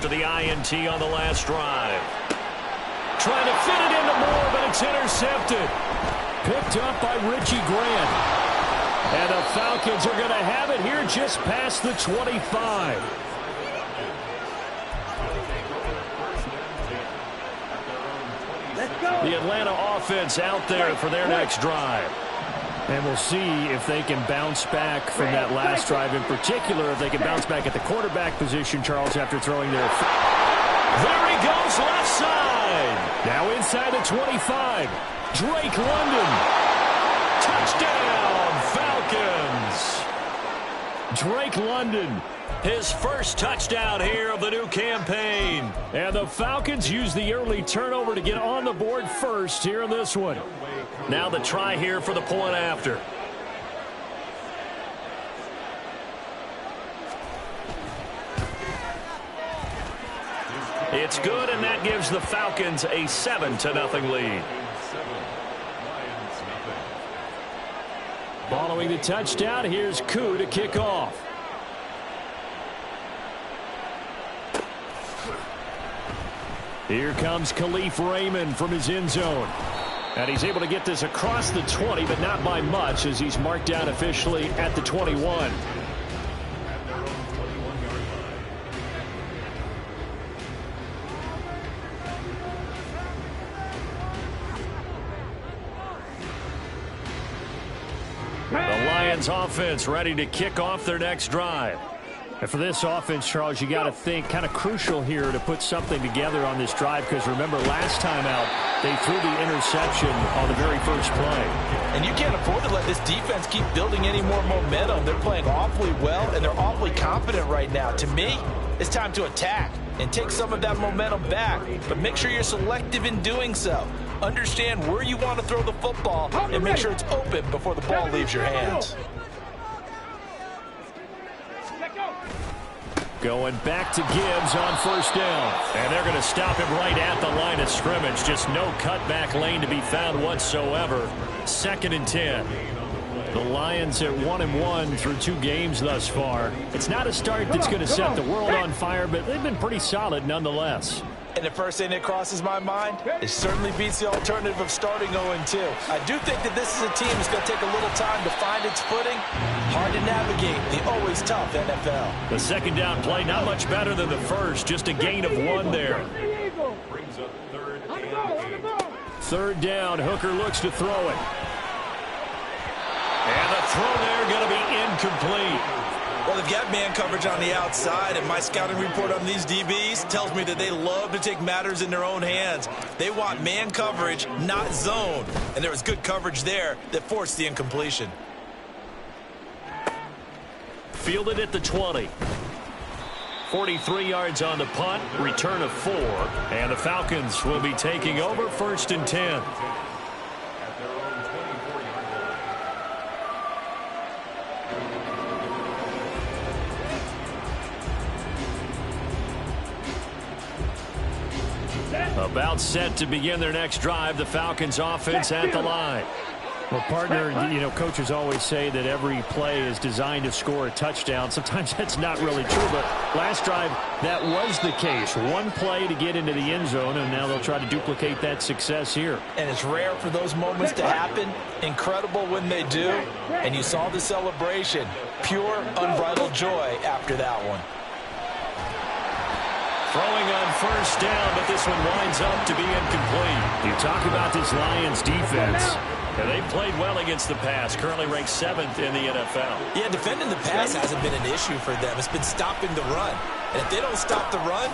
after the INT on the last drive. Trying to fit it into Moore, but it's intercepted. Picked up by Richie Grant. And the Falcons are going to have it here just past the 25. The Atlanta offense out there for their next drive. And we'll see if they can bounce back from that last drive in particular, if they can bounce back at the quarterback position, Charles, after throwing their... There he goes, left side. Now inside the 25. Drake London. Touchdown, Falcons. Drake London, his first touchdown here of the new campaign. And the Falcons use the early turnover to get on the board first here in this one. Now the try here for the point after. It's good, and that gives the Falcons a 7-0 lead. Following the touchdown, here's Koo to kick off. Here comes Khalif Raymond from his end zone. And he's able to get this across the 20, but not by much, as he's marked down officially at the 21. The Lions offense ready to kick off their next drive. And for this offense, Charles, you got to think kind of crucial here to put something together on this drive, because remember last time out they threw the interception on the very first play. And you can't afford to let this defense keep building any more momentum. They're playing awfully well, and they're awfully confident right now. To me, it's time to attack and take some of that momentum back, but make sure you're selective in doing so. Understand where you want to throw the football and make sure it's open before the ball leaves your hands. Going back to Gibbs on first down. And they're going to stop him right at the line of scrimmage. Just no cutback lane to be found whatsoever. 2nd and 10. The Lions at 1-1 through 2 games thus far. It's not a start that's going to set the world on fire, but they've been pretty solid nonetheless. And the first thing that crosses my mind, it certainly beats the alternative of starting 0-2. I do think that this is a team that's going to take a little time to find its footing. Hard to navigate the always tough NFL. The second down play, not much better than the first. Just a gain of 1 there. Third down, Hooker looks to throw it. And the throw there going to be incomplete. Well, they've got man coverage on the outside, and my scouting report on these DBs tells me that they love to take matters in their own hands. They want man coverage, not zone. And there was good coverage there that forced the incompletion. Fielded at the 20. 43 yards on the punt, return of 4. And the Falcons will be taking over 1st and 10. About set to begin their next drive, the Falcons offense at the line. Well, partner, you know, coaches always say that every play is designed to score a touchdown. Sometimes that's not really true, but last drive, that was the case. One play to get into the end zone, and now they'll try to duplicate that success here. And it's rare for those moments to happen. Incredible when they do. And you saw the celebration. Pure, unbridled joy after that one. Throwing on first down, but this one winds up to be incomplete. You talk about this Lions defense. And they've played well against the pass, currently ranked 7th in the NFL. Yeah, defending the pass hasn't been an issue for them. It's been stopping the run. And if they don't stop the run,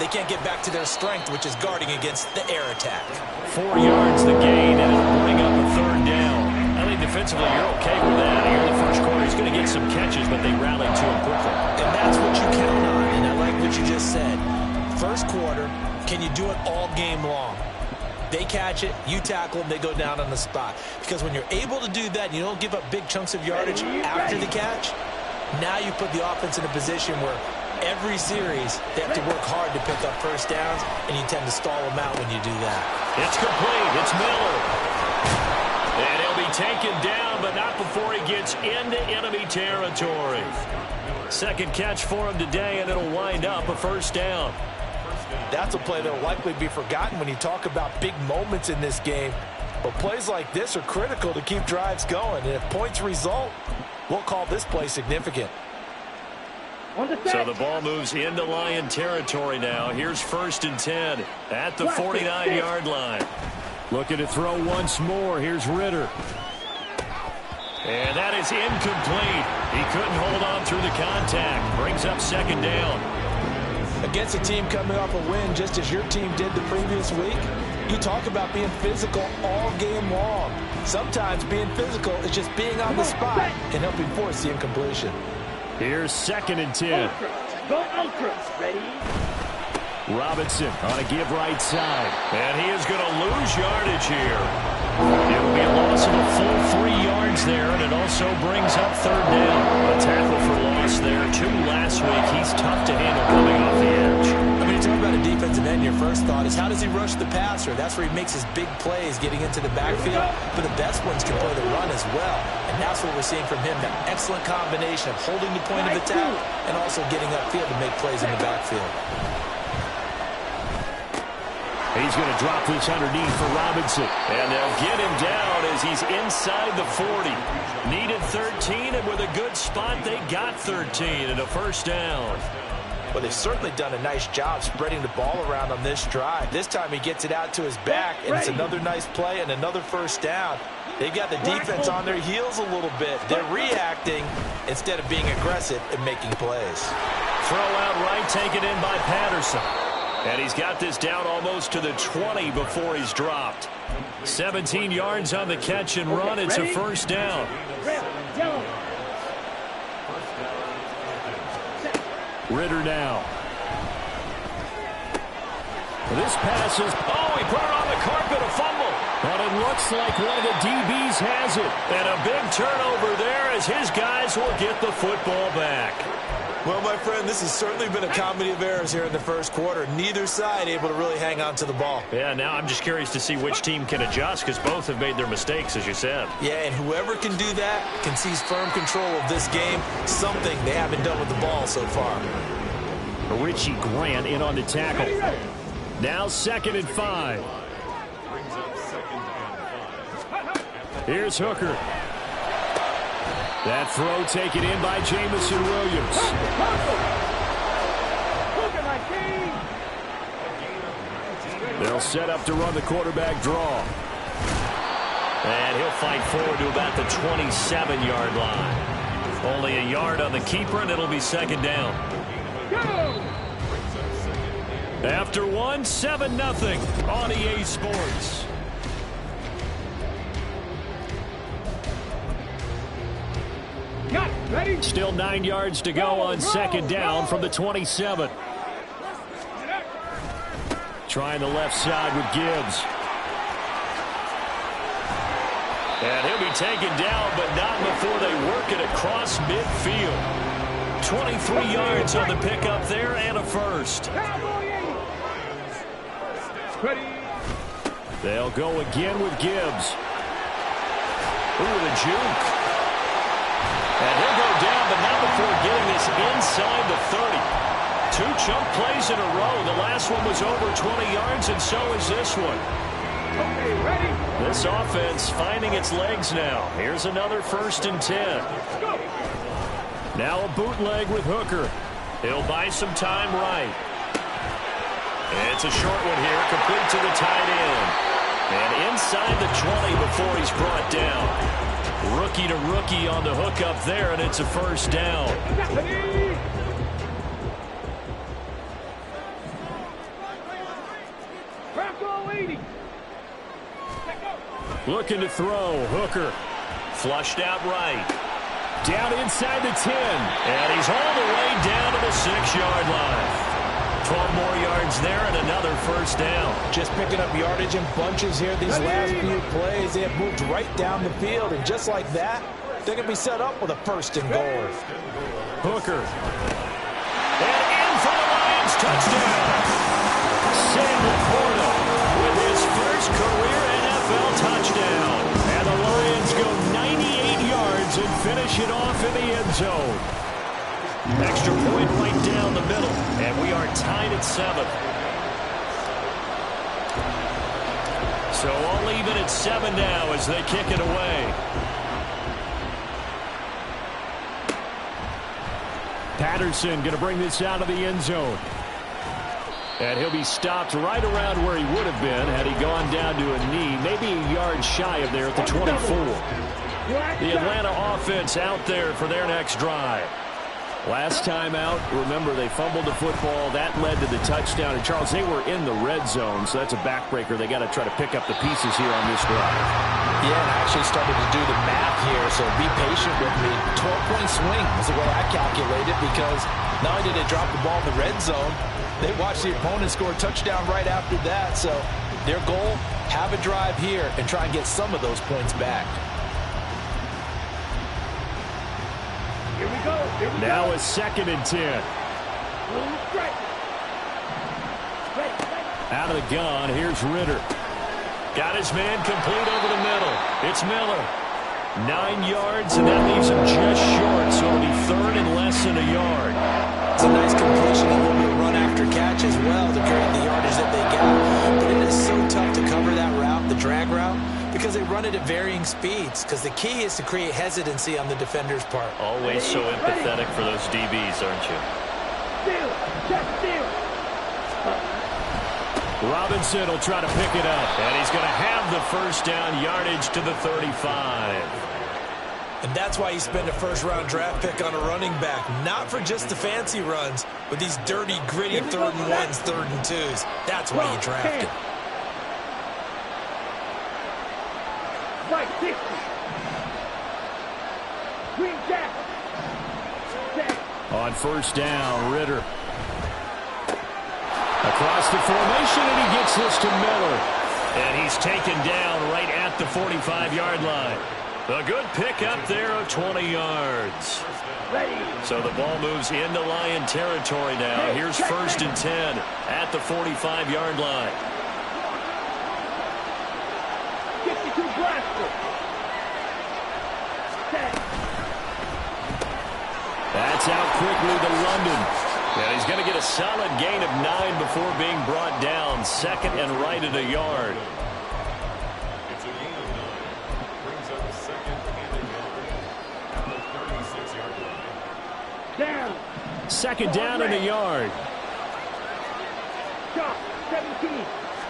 they can't get back to their strength, which is guarding against the air attack. 4 yards the gain, and it'll bring up a third down. I think defensively you're okay with that. Here in the first quarter, he's going to get some catches, but they rallied to him quickly. And that's what you count on, and I like what you just said. First quarter, can you do it all game long? They catch it, you tackle them, they go down on the spot. Because when you're able to do that, you don't give up big chunks of yardage after the catch, now you put the offense in a position where every series they have to work hard to pick up first downs, and you tend to stall them out when you do that. It's complete. It's Miller. And he'll be taken down, but not before he gets into enemy territory. Second catch for him today, and it'll wind up a first down. That's a play that will likely be forgotten when you talk about big moments in this game. But plays like this are critical to keep drives going. And if points result, we'll call this play significant. So the ball moves into Lion territory now. Here's 1st and 10 at the 49-yard line. Looking to throw once more. Here's Ritter. And that is incomplete. He couldn't hold on through the contact. Brings up 2nd down. Against a team coming off a win just as your team did the previous week, you talk about being physical all game long. Sometimes being physical is just being on the spot and helping force the incompletion. Here's 2nd and 10. Go Ultras. Ready? Robinson on a give right side. And he is going to lose yardage here. It'll be a loss of a full 3 yards there, and it also brings up 3rd down. A tackle for loss there. 2 last week. He's tough to handle coming off the edge. I mean, you talk about a defensive end, your first thought is how does he rush the passer? That's where he makes his big plays getting into the backfield. But the best ones can play the run as well. And that's what we're seeing from him, that excellent combination of holding the point of attack and also getting upfield to make plays in the backfield. He's going to drop this underneath for Robinson. And they'll get him down as he's inside the 40. Needed 13, and with a good spot, they got 13 and a first down. Well, they've certainly done a nice job spreading the ball around on this drive. This time he gets it out to his back, and it's another nice play and another first down. They've got the defense on their heels a little bit. They're reacting instead of being aggressive and making plays. Throw out right, taken in by Patterson. And he's got this down almost to the 20 before he's dropped. 17 yards on the catch and run. It's a first down. Ritter now. This pass is, he put it on the carpet, a fumble. But it looks like one of the DBs has it. And a big turnover there as his guys will get the football back. Well, my friend, this has certainly been a comedy of errors here in the first quarter. Neither side able to really hang on to the ball. Yeah, now I'm just curious to see which team can adjust because both have made their mistakes, as you said. Yeah, and whoever can do that can seize firm control of this game, something they haven't done with the ball so far. Richie Grant in on the tackle. Now 2nd and 5. Here's Hooker. That throw taken in by Jamison Williams. They'll set up to run the quarterback draw. And he'll fight forward to about the 27-yard line. Only a yard on the keeper, and it'll be 2nd down. After 1, 7-0 on EA Sports. Ready? Still 9 yards to go on 2nd down from the 27. Trying the left side with Gibbs. And he'll be taken down, but not before they work it across midfield. 23 yards on the pickup there and a first. They'll go again with Gibbs. Ooh, the juke. And he'll go down, but not before getting this inside the 30. 2 chunk plays in a row. The last one was over 20 yards, and so is this one. Okay, ready? This offense finding its legs now. Here's another 1st and 10. Go. Now a bootleg with Hooker. He'll buy some time right. And it's a short one here, complete to the tight end. And inside the 20 before he's brought down. Rookie to rookie on the hook up there, and it's a first down. Looking to throw. Hooker. Flushed out right. Down inside the 10. And he's all the way down to the 6-yard line. 12 more yards there and another first down. Just picking up yardage in bunches here these last few plays. They have moved right down the field, and just like that, they're going to be set up with a 1st and goal. Hooker. And in for the Lions, touchdown. Sam Laporta with his first career NFL touchdown. And the finish it off in the end zone. Extra point right down the middle, and we are tied at 7. So all even at 7 now as they kick it away. Patterson going to bring this out of the end zone. And he'll be stopped right around where he would have been had he gone down to a knee, maybe a yard shy of there at the 24. The Atlanta offense out there for their next drive. Last time out, remember, they fumbled the football. That led to the touchdown. And, Charles, they were in the red zone, so that's a backbreaker. They got to try to pick up the pieces here on this drive. Yeah, and I actually started to do the math here, so be patient with me. 12-point swing is the way I calculated, because not only did they drop the ball in the red zone, they watched the opponent score a touchdown right after that. So their goal, have a drive here and try and get some of those points back. Here we go. Now a 2nd and 10. Out of the gun, here's Ritter. Got his man complete over the middle. It's Miller. 9 yards, and that leaves him just short, so it'll be 3rd and less than a yard. It's a nice completion, a little bit of run after catch as well to create the yardage that they got. But it is so tough to cover that route, the drag route, because they run it at varying speeds. Because the key is to create hesitancy on the defender's part. Always so empathetic for those DBs, aren't you? Steal. Just steal. Robinson will try to pick it up, and he's going to have the first down, yardage to the 35. And that's why you spend a first-round draft pick on a running back. Not for just the fancy runs, but these dirty, gritty 3rd and 1s, 3rd and 2s. That's why you draft him. Right, 60. Green jack. On first down, Ritter. Across the formation, and he gets this to Miller. And he's taken down right at the 45-yard line. A good pick up there of 20 yards. Ready. So the ball moves into Lion territory now. Here's 1st and 10 at the 45-yard line. 52 blaster. That's out quickly to London. And he's going to get a solid gain of 9 before being brought down. 2nd and right at a yard. It's a gain of 9. Brings up 2nd and a yard at the 36-yard line. Down. 2nd down and a yard. Shot. 17.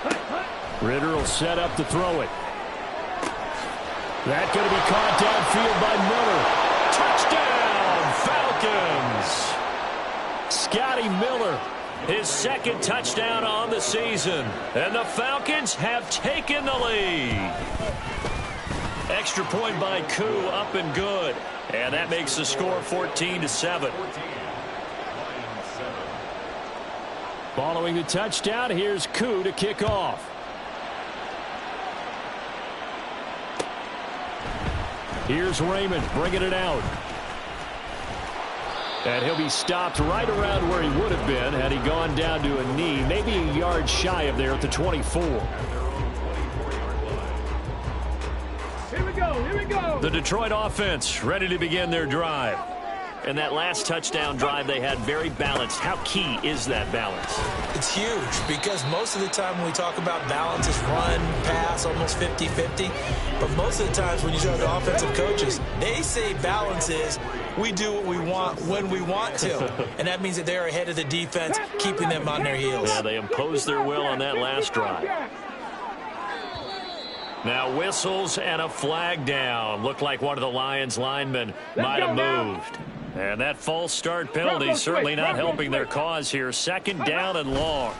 Hut. Ritter will set up to throw it. That going to be caught downfield by Miller. Touchdown, Falcons! Scotty Miller, his 2nd touchdown on the season. And the Falcons have taken the lead. Extra point by Koo, up and good. And that makes the score 14-7. Following the touchdown, here's Koo to kick off. Here's Raymond bringing it out. And he'll be stopped right around where he would have been had he gone down to a knee, maybe a yard shy of there at the 24. Here we go. Here we go. The Detroit offense ready to begin their drive. And that last touchdown drive they had very balanced. How key is that balance? It's huge, because most of the time when we talk about balance, it's run, pass, almost 50-50. But most of the times when you talk to offensive coaches, they say balance is we do what we want when we want to. And that means that they're ahead of the defense, keeping them on their heels. Yeah, they imposed their will on that last drive. Now whistles and a flag down. Looked like one of the Lions linemen might have moved. And that false start penalty certainly not helping their cause here. 2nd down and long.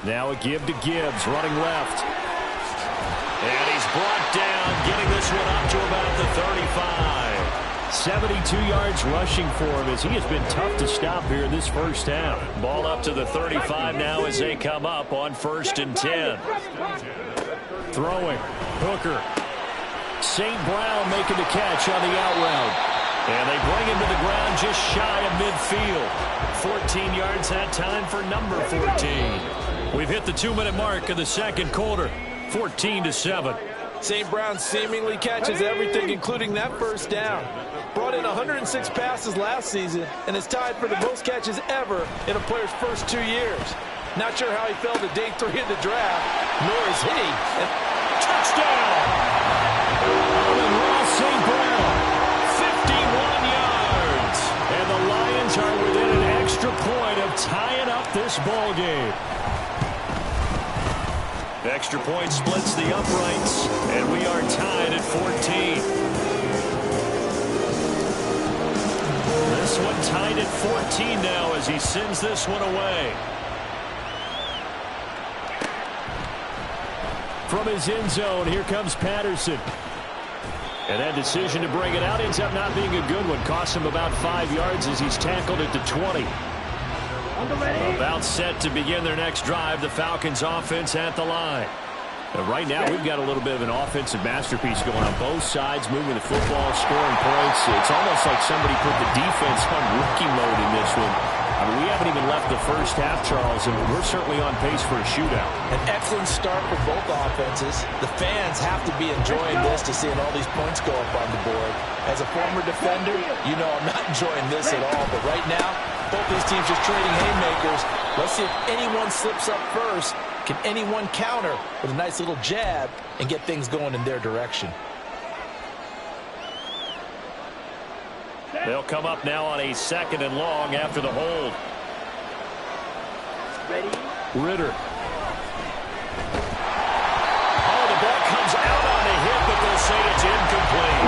Now a give to Gibbs, running left. And he's brought down, getting this one up to about the 35. 72 yards rushing for him as he has been tough to stop here in this first half. Ball up to the 35 now as they come up on 1st and 10. Throwing. Hooker. St. Brown making the catch on the out route. And they bring him to the ground just shy of midfield. 14 yards that time for number 14. We've hit the 2-minute mark of the 2nd quarter. 14-7. St. Brown seemingly catches everything, including that first down. brought in 106 passes last season and is tied for the most catches ever in a player's first 2 years. Not sure how he fell to day 3 of the draft, nor is he. Touchdown! Ross St. Brown, 51 yards. And the Lions are within an extra point of tying up this ball game. The extra point splits the uprights, and we are tied at 14. This one tied at 14 now as he sends this one away. From his end zone, here comes Patterson. And that decision to bring it out ends up not being a good one. Costs him about 5 yards as he's tackled at the 20. About set to begin their next drive, the Falcons offense at the line. And right now, we've got a little bit of an offensive masterpiece going on both sides, moving the football, scoring points. It's almost like somebody put the defense on rookie mode in this one. I mean, we haven't even left the first half, Charles, and we're certainly on pace for a shootout. An excellent start for both offenses. The fans have to be enjoying this to seeing all these points go up on the board. As a former defender, you know I'm not enjoying this at all. But right now, both these teams just trading haymakers. Let's see if anyone slips up first. Can anyone counter with a nice little jab and get things going in their direction? They'll come up now on a 2nd and long after the hold. Ready? Ritter. Oh, the ball comes out on a hit, but they'll say it's incomplete.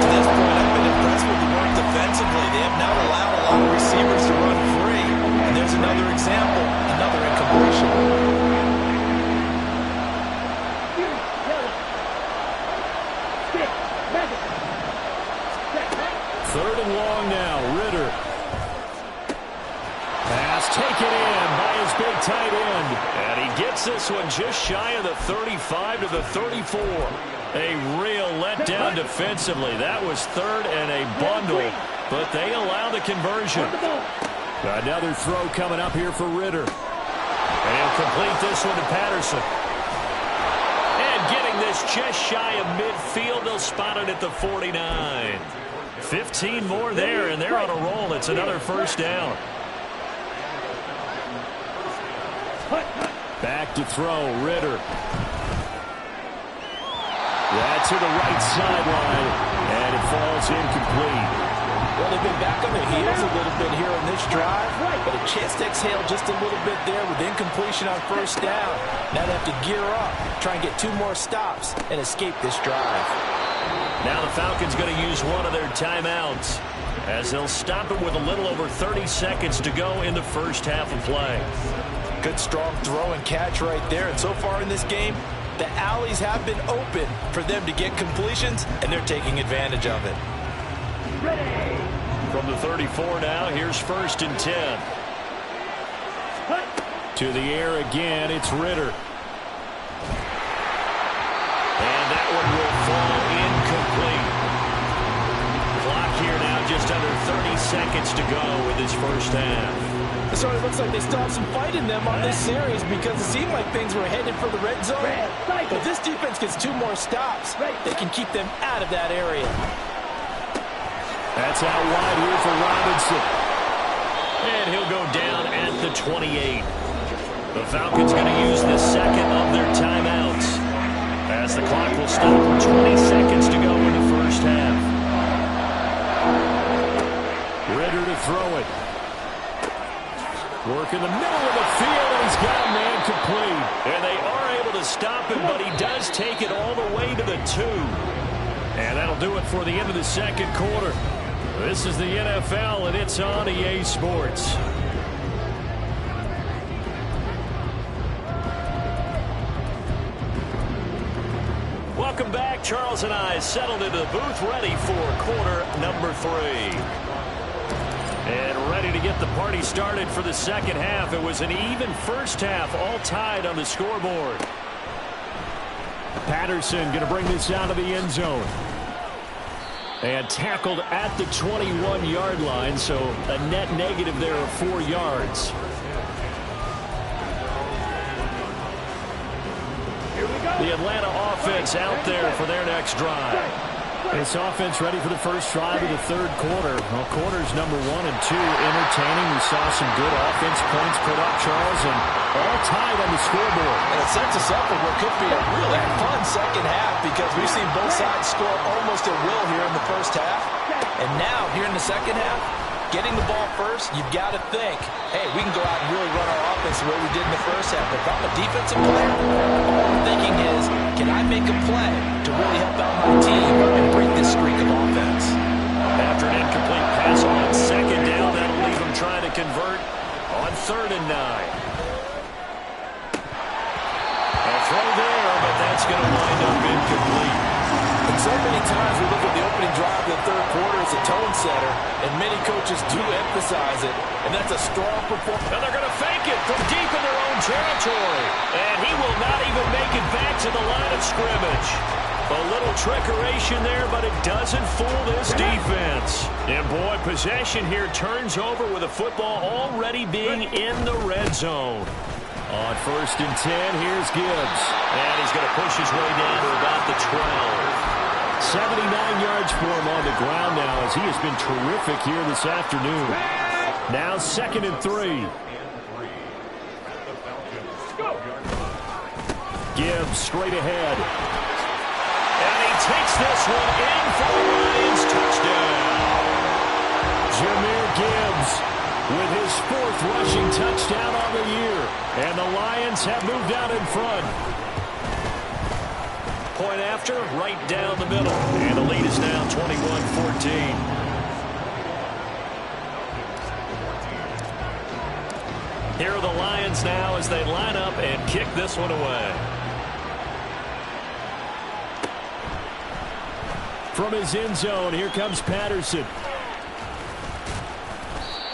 To this point, I've been impressed with the work defensively. They have not allowed a lot of receivers to run free. And there's another example, another incompletion. Third and long now, Ritter. Pass taken in by his big tight end. And he gets this one just shy of the 35 to the 34. A real letdown defensively. That was 3rd and a bundle, but they allow the conversion. Another throw coming up here for Ritter. And he'll complete this one to Patterson. And getting this just shy of midfield, they'll spot it at the 49. 15 more there, and they're on a roll. It's another first down. Back to throw, Ritter. That's to the right sideline, and it falls incomplete. Well, they've been back on their heels a little bit here on this drive, but a chance to exhale just a little bit there with incompletion on first down. Now they have to gear up, try and get 2 more stops, and escape this drive. Now the Falcons going to use one of their timeouts as they'll stop it with a little over 30 seconds to go in the first half of play. Good strong throw and catch right there. And so far in this game, the alleys have been open for them to get completions, and they're taking advantage of it. Ready? From the 34 now, here's 1st and 10. To the air again, it's Ritter. And that one will fall incomplete. Clock here now, just under 30 seconds to go with this first half. It sort of looks like they still have some fight in them on this series because it seemed like things were headed for the red zone. But if this defense gets 2 more stops, they can keep them out of that area. That's out wide here for Robinson. And he'll go down at the 28. The Falcons going to use the 2nd of their timeouts as the clock will stop with 20 seconds to go in the first half. Ritter to throw it. Work in the middle of the field, and he's got a man complete. And they are able to stop him, but he does take it all the way to the 2. And that'll do it for the end of the 2nd quarter. This is the NFL, and it's on EA Sports. Welcome back. Charles and I settled into the booth, ready for quarter number 3. And ready to get the party started for the second half. It was an even first half, all tied on the scoreboard. Patterson going to bring this out of the end zone. And tackled at the 21-yard line, so a net negative there of 4 yards. The Atlanta offense out there for their next drive. This offense ready for the first drive of the third quarter. Well, quarters number 1 and 2 entertaining. We saw some good offense points put up, Charles, and all tied on the scoreboard. And it sets us up for what could be a really fun second half because we've seen both sides score almost at will here in the first half. And now, here in the second half, getting the ball first, you've got to think, hey, we can go out and really run our offense the way we did in the first half. But if I'm a defensive player, all I'm thinking is, can I make a play to really help out my team and break this streak of offense? After an incomplete pass on second down, that'll leave them trying to convert on 3rd and 9. A throw there, but that's going to wind up incomplete. And so many times we look at the opening drive of the third quarter as a tone setter, and many coaches do emphasize it, and that's a strong performance. And they're going to fake it from deep in their own territory. And he will not even make it back to the line of scrimmage. A little trickeration there, but it doesn't fool this defense. And boy, possession here turns over with the football already being in the red zone. On 1st and 10, here's Gibbs. And he's going to push his way down to about the 12. 79 yards for him on the ground now as he has been terrific here this afternoon. Now 2nd and 3. Gibbs straight ahead. And he takes this one in for the Lions touchdown. Jahmyr Gibbs with his 4th rushing touchdown on the year. And the Lions have moved out in front. Point after, right down the middle. And the lead is now 21-14. Here are the Lions now as they line up and kick this one away. From his end zone, here comes Patterson.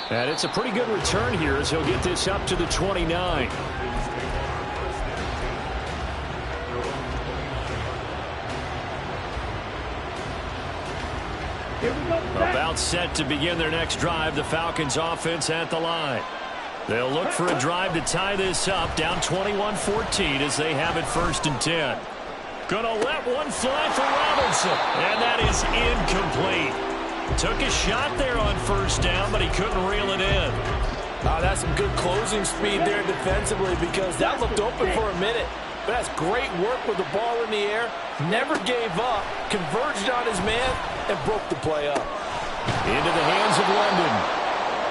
And it's a pretty good return here as he'll get this up to the 29. About set to begin their next drive, the Falcons offense at the line. They'll look for a drive to tie this up, down 21-14 as they have it 1st and 10. Gonna let one fly for Robinson, and that is incomplete. Took a shot there on 1st down, but he couldn't reel it in. That's some good closing speed there defensively because that looked open for a minute. But that's great work with the ball in the air. Never gave up, converged on his man, and broke the play up. Into the hands of London.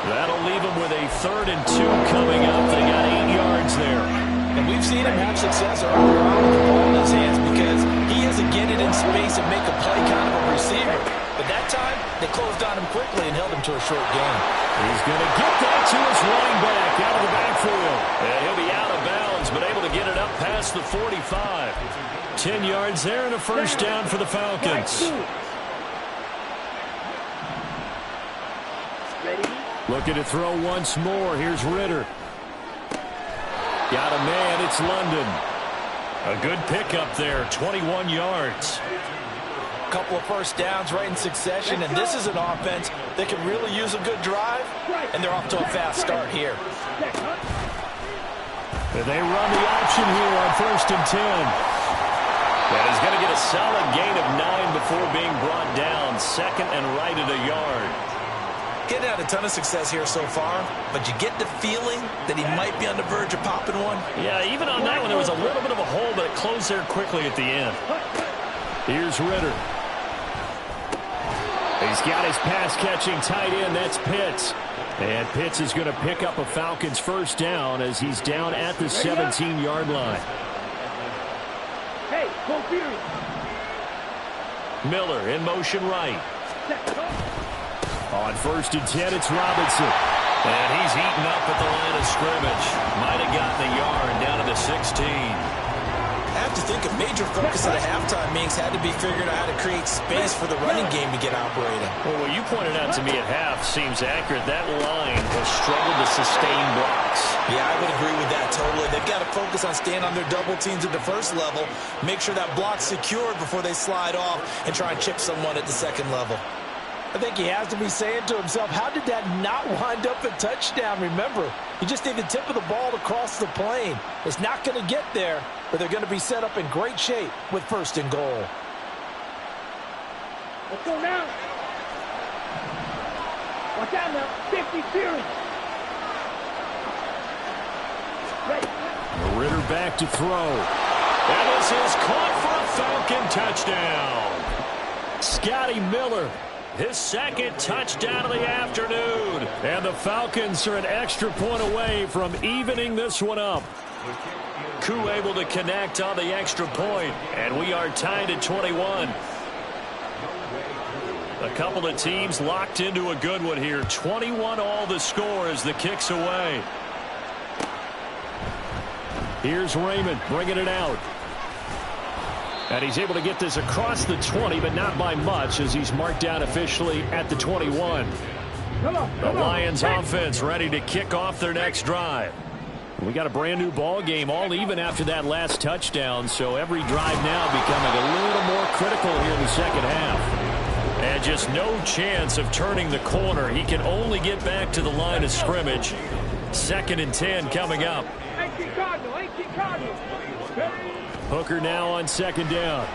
That'll leave him with a 3rd and 2 coming up. They got 8 yards there. And we've seen him have success earlier on with the ball in his hands because he has to get it in space and make a play kind of a receiver. But that time, they closed on him quickly and held him to a short gain. He's going to get that to his running back out of the backfield. And he'll be out of bounds, but able to get it up past the 45. 10 yards there and a 1st down for the Falcons. Looking to throw once more. Here's Ritter. Got a man. It's London. A good pickup there. 21 yards. A couple of 1st downs right in succession, and this is an offense that can really use a good drive, and they're off to a fast start here. They run the option here on 1st and 10. And he's going to get a solid gain of 9 before being brought down. 2nd and right at a yard. Getting out a ton of success here so far, but you get the feeling that he might be on the verge of popping one. Yeah, even on that one, there was a little bit of a hole, but it closed there quickly at the end. Here's Ritter. He's got his pass-catching tight end. That's Pitts. And Pitts is going to pick up a Falcons 1st down as he's down at the 17-yard line. Hey, go Fury. Miller in motion right. On 1st and 10, it's Robinson. And he's eaten up at the line of scrimmage. Might have gotten a yard down to the 16. I have to think a major focus of the halftime meetings had to be figuring out how to create space for the running game to get operating. Well, what you pointed out to me at half seems accurate. That line has struggled to sustain blocks. Yeah, I would agree with that totally. They've got to focus on staying on their double teams at the 1st level, make sure that block's secured before they slide off and try and chip someone at the 2nd level. I think he has to be saying to himself, how did that not wind up a touchdown? Remember, you just need the tip of the ball to cross the plane. It's not going to get there, but they're going to be set up in great shape with 1st and goal. Let's go now. Watch out now. 50 series. Ready. Ritter back to throw. And this is caught for a Falcon touchdown. Scotty Miller, his second touchdown of the afternoon. And the Falcons are an extra point away from evening this one up. Koo able to connect on the extra point, and we are tied at 21. A couple of teams locked into a good one here. 21 all the score as the kick's away. Here's Raymond bringing it out. And he's able to get this across the 20, but not by much as he's marked down officially at the 21. The Lions offense ready to kick off their next drive. We got a brand new ball game, all even after that last touchdown, so every drive now becoming a little more critical here in the second half. And just no chance of turning the corner. He can only get back to the line of scrimmage. 2nd and 10 coming up. Hooker now on 2nd down.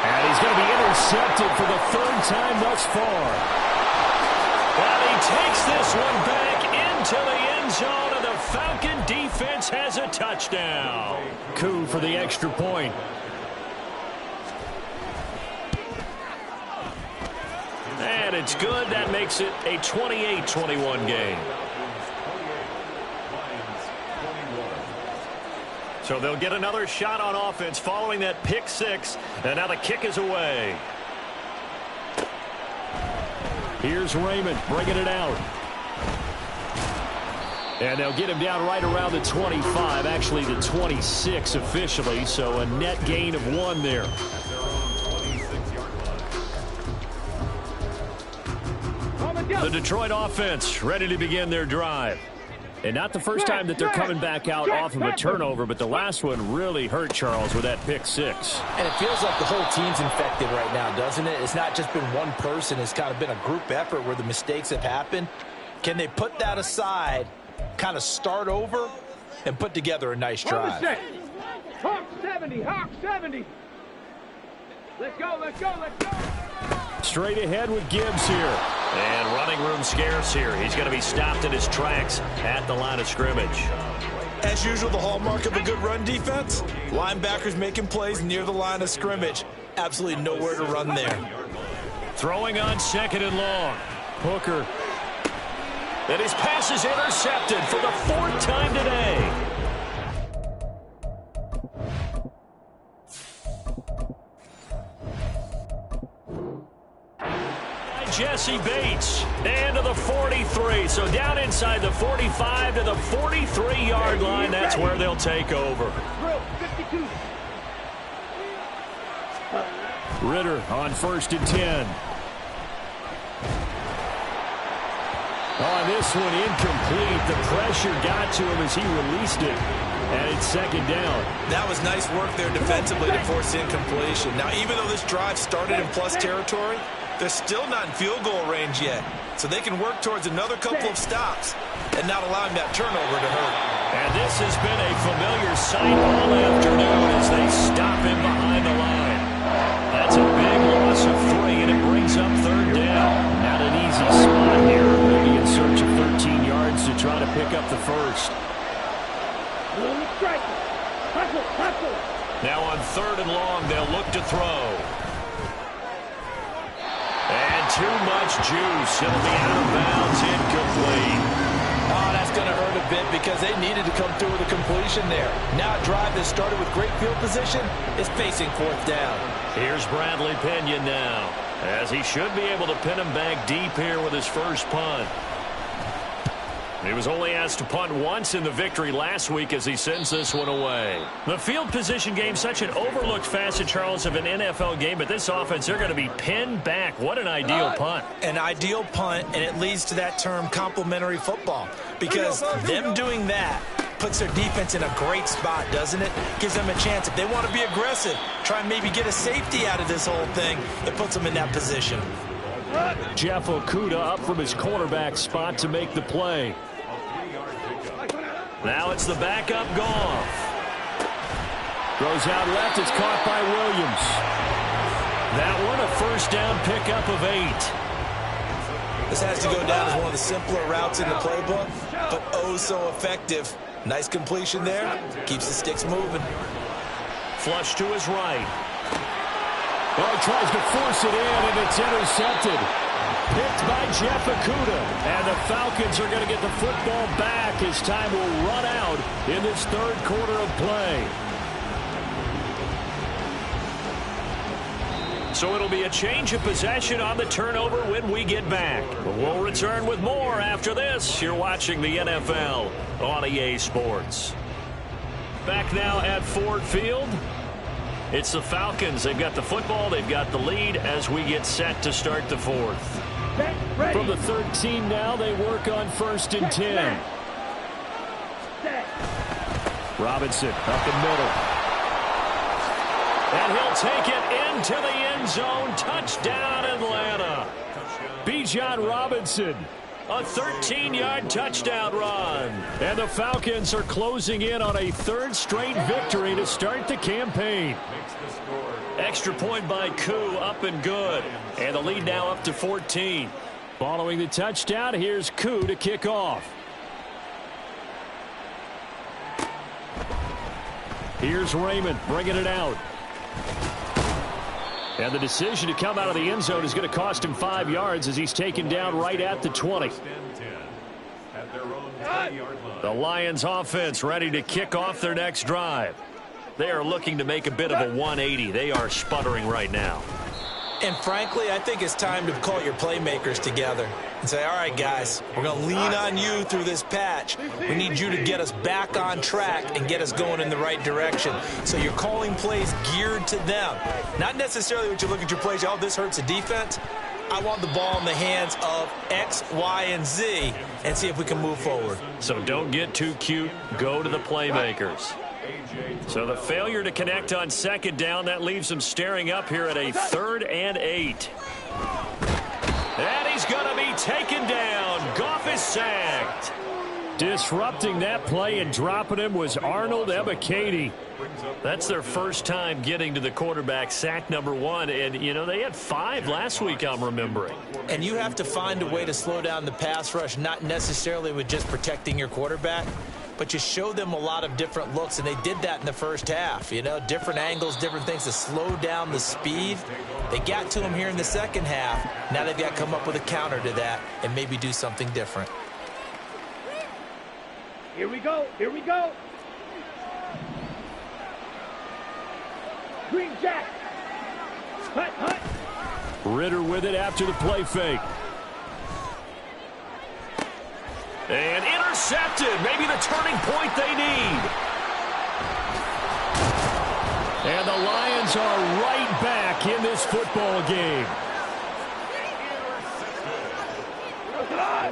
And he's going to be intercepted for the 3rd time thus far. And he takes this one back into the end zone, and the Falcon defense has a touchdown. Koo for the extra point. And it's good. That makes it a 28-21 game. So they'll get another shot on offense following that pick 6. And now the kick is away. Here's Raymond bringing it out. And they'll get him down right around the 25, actually the 26 officially, so a net gain of 1 there. The Detroit offense ready to begin their drive. And not the first time that they're coming back out off of a turnover, but the last one really hurt Charles with that pick 6. And it feels like the whole team's infected right now, doesn't it? It's not just been one person. It's kind of been a group effort where the mistakes have happened. Can they put that aside, kind of start over, and put together a nice drive? Hawk 70, Hawk 70. Let's go, let's go, let's go. Straight ahead with Gibbs here. And running room scarce here. He's going to be stopped in his tracks at the line of scrimmage. As usual, the hallmark of a good run defense, linebackers making plays near the line of scrimmage. Absolutely nowhere to run there. Throwing on 2nd and long. Hooker. And his pass is intercepted for the 4th time today. Jesse Bates, and to the 43. So down inside the 45 to the 43-yard line. That's where they'll take over. Ritter on 1st and 10. On this one, incomplete. The pressure got to him as he released it. And it's 2nd down. That was nice work there defensively to force incompletion. Now, even though this drive started in plus territory, they're still not in field goal range yet. So they can work towards another couple of stops and not allowing that turnover to hurt. And this has been a familiar sight all afternoon as they stop him behind the line. That's a big loss of 3, and it brings up 3rd down. Not an easy spot here. They'll be in search of 13 yards to try to pick up the 1st. Now on 3rd and long, they'll look to throw. And too much juice. It'll be out of bounds, incomplete. Oh, that's going to hurt a bit because they needed to come through with a completion there. Now a drive that started with great field position is facing 4th down. Here's Bradley Pinion now, as he should be able to pin him back deep here with his first punt. He was only asked to punt once in the victory last week as he sends this one away. The field position game, such an overlooked facet, Charles, of an NFL game, but this offense, they're going to be pinned back. What an ideal punt. An ideal punt, and it leads to that term complementary football, because them doing that puts their defense in a great spot, doesn't it? Gives them a chance. If they want to be aggressive, try and maybe get a safety out of this whole thing, it puts them in that position. Jeff Okudah up from his cornerback spot to make the play. Now it's the backup Goff. Throws out left. It's caught by Williams. That one a first down pickup of 8. This has to go down as one of the simpler routes in the playbook, but oh so effective. Nice completion there. Keeps the sticks moving. Flush to his right. Oh, tries to force it in, and it's intercepted. Picked by Jeff Okudah. And the Falcons are going to get the football back as time will run out in this third quarter of play. So it'll be a change of possession on the turnover when we get back. But we'll return with more after this. You're watching the NFL on EA Sports. Back now at Ford Field. It's the Falcons. They've got the football. They've got the lead as we get set to start the fourth. From the 13 now, they work on 1st and 10. Robinson up the middle. And he'll take it into the end zone. Touchdown, Atlanta. Bijan Robinson. A 13-yard touchdown run. And the Falcons are closing in on a 3rd straight victory to start the campaign. Extra point by Koo, up and good. And the lead now up to 14. Following the touchdown, here's Koo to kick off. Here's Raymond bringing it out. And the decision to come out of the end zone is going to cost him 5 yards as he's taken down right at the 20. The Lions offense ready to kick off their next drive. They are looking to make a bit of a 180. They are sputtering right now. And frankly, I think it's time to call your playmakers together and say, all right, guys, we're going to lean on you through this patch. We need you to get us back on track and get us going in the right direction. So you're calling plays geared to them. Not necessarily what you look at your plays, oh, this hurts the defense. I want the ball in the hands of X, Y, and Z and see if we can move forward. So don't get too cute. Go to the playmakers. So the failure to connect on 2nd down, that leaves them staring up here at a 3rd and 8. And he's going to be taken down. Goff is sacked. Disrupting that play and dropping him was Arnold Ebiketie. That's their first time getting to the quarterback, sack number 1. And, you know, they had 5 last week, I'm remembering. And you have to find a way to slow down the pass rush, not necessarily with just protecting your quarterback, but you show them a lot of different looks, and they did that in the first half. You know, different angles, different things to slow down the speed. They got to him here in the second half. Now they've got to come up with a counter to that and maybe do something different. Here we go. Here we go. Green Jack. Hut, hut. Ritter with it after the play fake. And intercepted. Maybe the turning point they need. And the Lions are right back in this football game.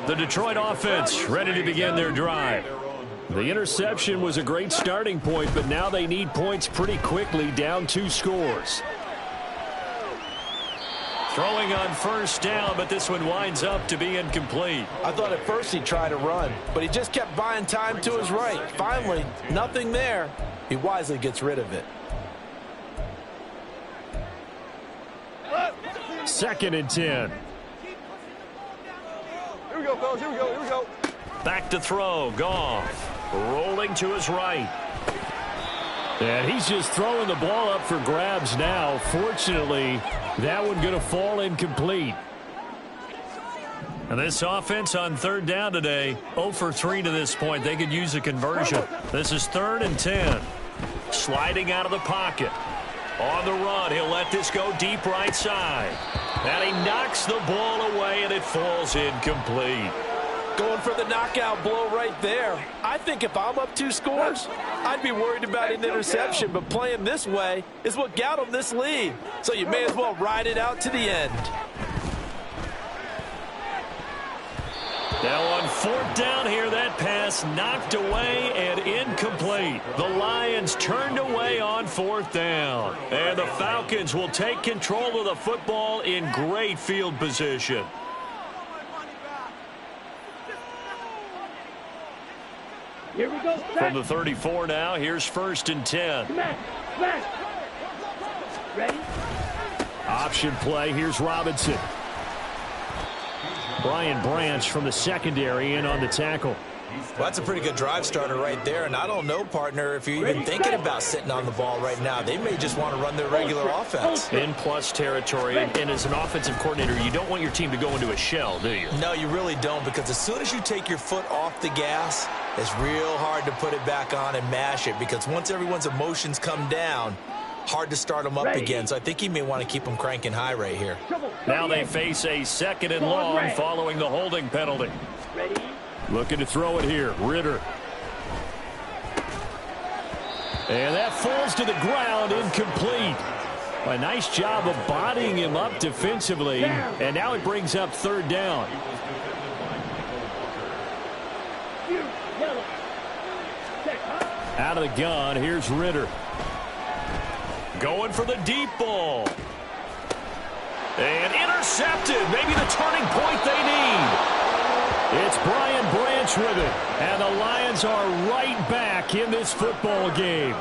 The Detroit offense ready to begin their drive. The interception was a great starting point, but now they need points pretty quickly, down 2 scores. Throwing on 1st down, but this one winds up to be incomplete. I thought at first he'd try to run, but he just kept buying time to his right. Finally, nothing there. He wisely gets rid of it. 2nd and 10. Here we go, fellas. Here we go. Here we go. Back to throw. Goff rolling to his right. And he's just throwing the ball up for grabs now. Fortunately, that one going to fall incomplete. And this offense on 3rd down today, 0 for 3 to this point. They could use a conversion. This is 3rd and 10. Sliding out of the pocket. On the run, he'll let this go deep right side. And he knocks the ball away, and it falls incomplete. Going for the knockout blow right there. I think if I'm up 2 scores, I'd be worried about an interception, but playing this way is what got them this lead. So you may as well ride it out to the end. Now on 4th down here, that pass knocked away and incomplete. The Lions turned away on 4th down. And the Falcons will take control of the football in great field position. Here we go. From the 34 now, here's 1st and 10. Smash. Smash. Ready? Option play. Here's Robinson. Brian Branch from the secondary in on the tackle. Well, that's a pretty good drive starter right there. And I don't know, partner, if you're even thinking about sitting on the ball right now. They may just want to run their regular offense. In plus territory. And as an offensive coordinator, you don't want your team to go into a shell, do you? No, you really don't, because as soon as you take your foot off the gas, it's real hard to put it back on and mash it, because once everyone's emotions come down, hard to start them up again. So I think he may want to keep them cranking high right here. Now they face a 2nd and long following the holding penalty. Looking to throw it here. Ritter. And that falls to the ground, incomplete. A nice job of bodying him up defensively. And now it brings up 3rd down. Out of the gun, here's Ritter. Going for the deep ball. And intercepted. Maybe the turning point they need. It's Brian Branch with it. And the Lions are right back in this football game.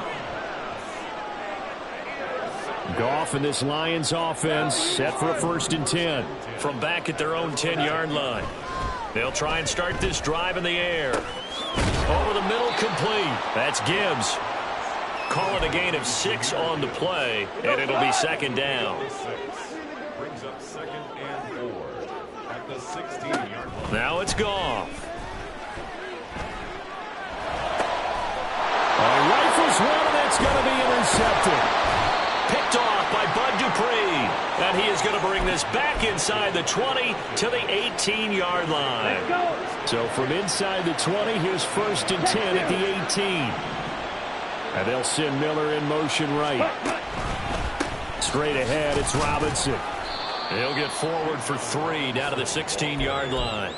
Goff and this Lions offense set for a 1st and 10. From back at their own 10-yard line. They'll try and start this drive in the air. Over the middle, complete. That's Gibbs. Call it a gain of 6 on the play, and it'll be 2nd down. Brings up 2nd and 4 at the 16-yard line. Now it's Goff. Rifles one, and it's going to be intercepted. Picked off by Bud Dupree. And he is going to bring this back inside the 20 to the 18-yard line. So from inside the 20, here's 1st and 10 at the 18. And they'll send Miller in motion right. Straight ahead, it's Robinson. He'll get forward for 3 down to the 16-yard line.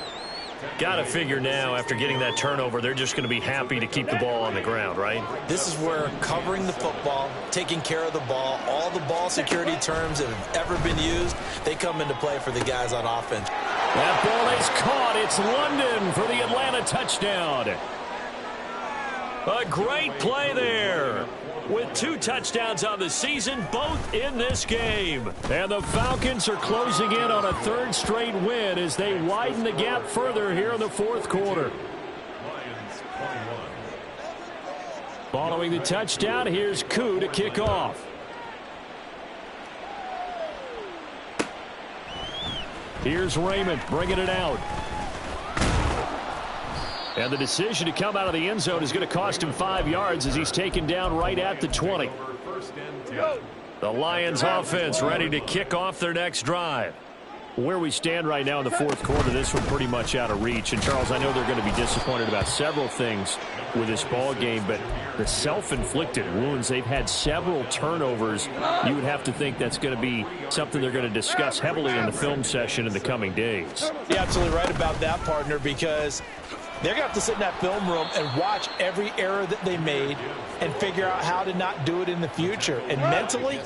Got to figure now, after getting that turnover, they're just going to be happy to keep the ball on the ground, right? This is where covering the football, taking care of the ball, all the ball security terms that have ever been used, they come into play for the guys on offense. That ball is caught. It's London for the Atlanta touchdown. A great play there. With 2 touchdowns on the season, both in this game. And the Falcons are closing in on a 3rd straight win as they widen the gap further here in the 4th quarter. Following the touchdown, here's Koo to kick off. Here's Raymond bringing it out. And the decision to come out of the end zone is going to cost him 5 yards as he's taken down right at the 20. The Lions offense ready to kick off their next drive. Where we stand right now in the 4th quarter, this one pretty much out of reach. And, Charles, I know they're going to be disappointed about several things with this ball game, but the self-inflicted wounds, they've had several turnovers. You would have to think that's going to be something they're going to discuss heavily in the film session in the coming days. You're absolutely right about that, partner, because they're going to have to sit in that film room and watch every error that they made and figure out how to not do it in the future. And mentally,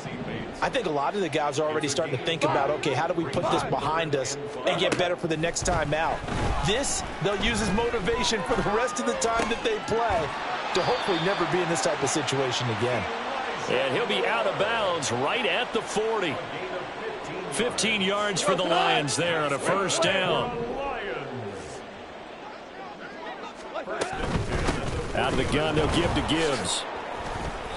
I think a lot of the guys are already starting to think about, okay, how do we put this behind us and get better for the next time out? This, they'll use as motivation for the rest of the time that they play to hopefully never be in this type of situation again. And he'll be out of bounds right at the 40. 15 yards for the Lions there on a 1st down. Out of the gun, they'll give to Gibbs.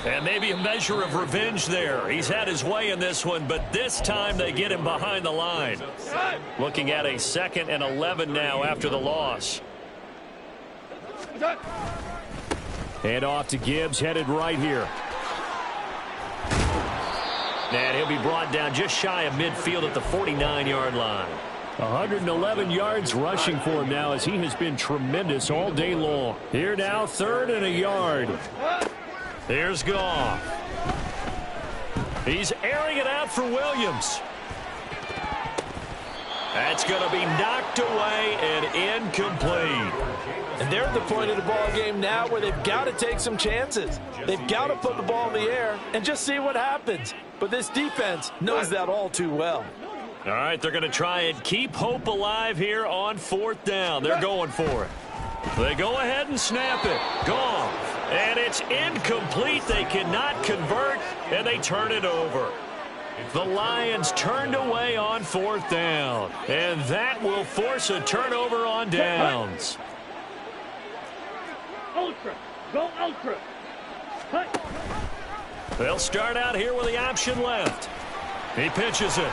And maybe a measure of revenge there. He's had his way in this one, but this time they get him behind the line. Looking at a 2nd and 11 now after the loss. Hand off to Gibbs, headed right here. And he'll be brought down just shy of midfield at the 49-yard line. 111 yards rushing for him now as he has been tremendous all day long. Here now, 3rd and a yard. Here's Goff. He's airing it out for Williams. That's going to be knocked away and incomplete. And they're at the point of the ball game now where they've got to take some chances. They've got to put the ball in the air and just see what happens. But this defense knows that all too well. All right, they're going to try and keep hope alive here on 4th down. They're going for it. They go ahead and snap it. Gone. And it's incomplete. They cannot convert, and they turn it over. The Lions turned away on 4th down, and that will force a turnover on downs. Ultra. Go ultra. Cut. They'll start out here with the option left. He pitches it.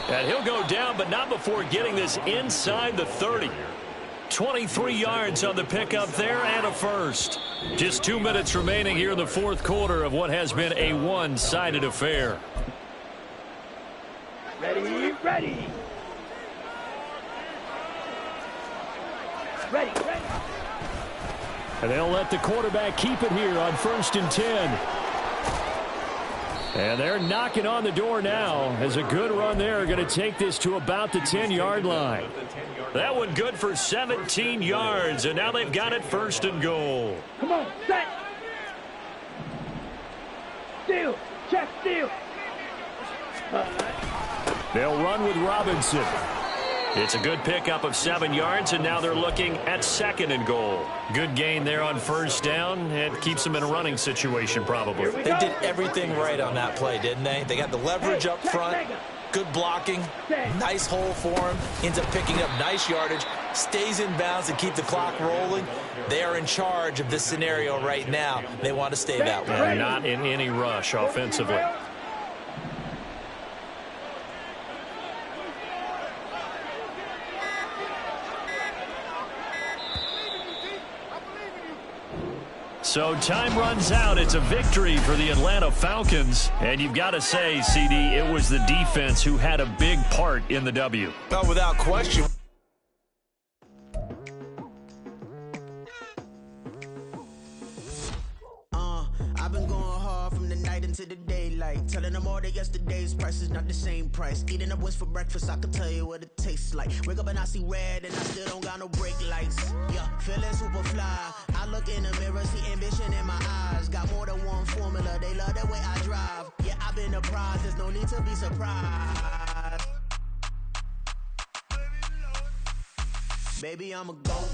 And he'll go down, but not before getting this inside the 30. 23 yards on the pickup there and a first. Just 2 minutes remaining here in the 4th quarter of what has been a one-sided affair. Ready, ready. Ready, ready. And they'll let the quarterback keep it here on 1st and 10. And they're knocking on the door now as a good run there. Going to take this to about the 10-yard line. That one good for 17 yards, and now they've got it 1st and goal. Come on, set. Steal, check, steal. They'll run with Robinson. It's a good pickup of 7 yards, and now they're looking at 2nd and goal. Good gain there on 1st down. It keeps them in a running situation probably. They did everything right on that play, didn't they? They got the leverage up front, good blocking, nice hole for him, ends up picking up nice yardage, stays in bounds and keep the clock rolling. They are in charge of this scenario right now. They want to stay that way. And not in any rush offensively. So time runs out. It's a victory for the Atlanta Falcons. And you've got to say, CD, it was the defense who had a big part in the W. Well, without question. I've been going hard from the night into the daylight, telling them all that yesterday's price is not the same price. Eating up what's for breakfast, I can tell you what it tastes like. Wake up and I see red and I still don't got no brake lights. Yeah, feeling super fly. I look in the mirror, see ambition in my eyes. Got more than one formula, they love the way I drive. Yeah, I've been apprised, there's no need to be surprised. Baby, I'm a go.